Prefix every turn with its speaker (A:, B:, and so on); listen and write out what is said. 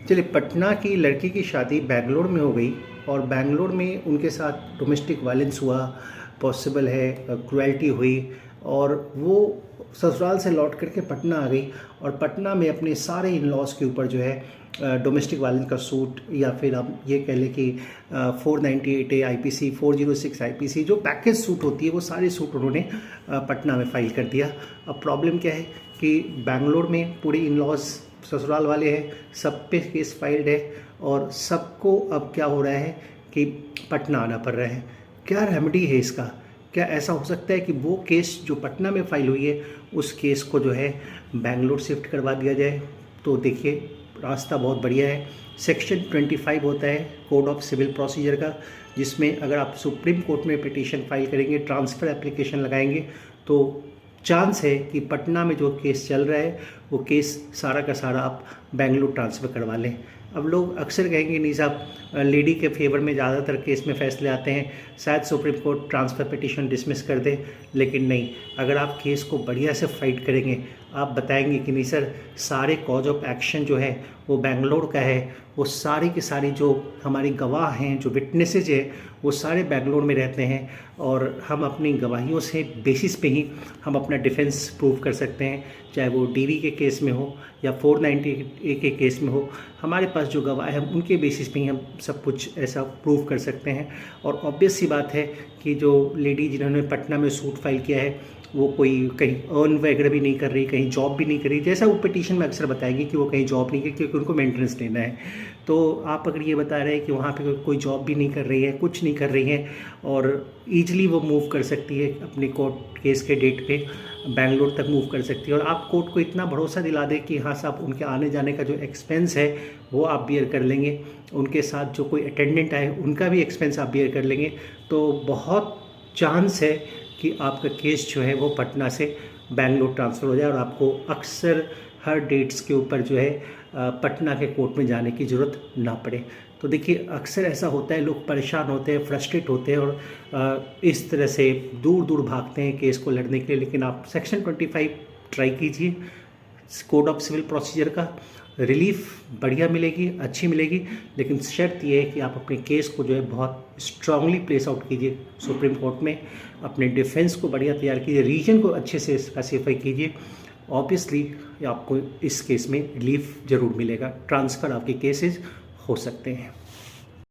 A: चलिए, पटना की लड़की की शादी बेंगलोर में हो गई और बेंगलोर में उनके साथ डोमेस्टिक वायलेंस हुआ, पॉसिबल है क्रुएल्टी हुई और वो ससुराल से लौट करके पटना आ गई और पटना में अपने सारे इन लॉज के ऊपर जो है डोमेस्टिक वायलेंस का सूट, या फिर आप ये कह लें कि 498A IPC, 406 IPC जो पैकेज सूट होती है वो सारे सूट उन्होंने पटना में फाइल कर दिया। अब प्रॉब्लम क्या है कि बेंगलोर में पूरे इन लॉज ससुराल वाले हैं, सब पे केस फाइल्ड है और सबको अब क्या हो रहा है कि पटना आना पड़ रहा है। क्या रेमेडी है इसका? क्या ऐसा हो सकता है कि वो केस जो पटना में फाइल हुई है उस केस को जो है बेंगलोर शिफ्ट करवा दिया जाए? तो देखिए, रास्ता बहुत बढ़िया है। सेक्शन 25 होता है कोड ऑफ सिविल प्रोसीजर का, जिसमें अगर आप सुप्रीम कोर्ट में पिटीशन फाइल करेंगे, ट्रांसफ़र एप्लीकेशन लगाएंगे, तो चांस है कि पटना में जो केस चल रहा है वो केस सारा का सारा आप बेंगलुरु ट्रांसफ़र करवा लें। अब लोग अक्सर कहेंगे नहीं साहब, लेडी के फेवर में ज़्यादातर केस में फैसले आते हैं, शायद supreme court transfer petition dismiss कर दे। लेकिन नहीं, अगर आप केस को बढ़िया से फाइट करेंगे, आप बताएंगे कि नहीं सर, सारे कॉज ऑफ एक्शन जो है वो बेंगलोर का है, वो सारी की सारी जो हमारी गवाह हैं, जो विटनेसेज है, वो सारे बेंगलोर में रहते हैं और हम अपनी गवाहियों से बेसिस पे ही हम अपना डिफेंस प्रूव कर सकते हैं, चाहे वो डीवी के केस में हो या 490A के केस में हो। हमारे पास जो गवाह है उनके बेसिस पे ही हम सब कुछ ऐसा प्रूव कर सकते हैं। और ऑब्वियस सी बात है कि जो लेडी जिन्होंने पटना में सूट फाइल किया है वो कोई कहीं अर्न वगैरह भी नहीं कर रही, कहीं जॉब भी नहीं कर रही, जैसा वो पिटीशन में अक्सर बताएगी कि वो कहीं जॉब नहीं कर, क्योंकि उनको मेंटेनेंस लेना है। तो आप अगर ये बता रहे हैं कि वहाँ पे कोई जॉब भी नहीं कर रही है, कुछ नहीं कर रही है और ईजिली वो मूव कर सकती है अपनी कोर्ट केस के डेट पे, बेंगलोर तक मूव कर सकती है और आप कोर्ट को इतना भरोसा दिला दें कि हाँ साहब, उनके आने जाने का जो एक्सपेंस है वो आप बियर कर लेंगे, उनके साथ जो कोई अटेंडेंट आए उनका भी एक्सपेंस आप बियर कर लेंगे, तो बहुत चांस है कि आपका केस जो है वो पटना से बेंगलोर ट्रांसफ़र हो जाए और आपको अक्सर हर डेट्स के ऊपर जो है पटना के कोर्ट में जाने की ज़रूरत ना पड़े। तो देखिए, अक्सर ऐसा होता है, लोग परेशान होते हैं, फ्रस्ट्रेट होते हैं और इस तरह से दूर दूर भागते हैं केस को लड़ने के लिए। लेकिन आप सेक्शन 25 ट्राई कीजिए, कोड ऑफ सिविल प्रोसीजर का रिलीफ बढ़िया मिलेगी, अच्छी मिलेगी। लेकिन शर्त ये है कि आप अपने केस को जो है बहुत स्ट्रांगली प्लेस आउट कीजिए सुप्रीम कोर्ट में, अपने डिफेंस को बढ़िया तैयार कीजिए, रीजन को अच्छे से स्पेसिफाई कीजिए। ऑब्वियसली आपको इस केस में रिलीफ ज़रूर मिलेगा, ट्रांसफ़र आपके केसेस हो सकते हैं।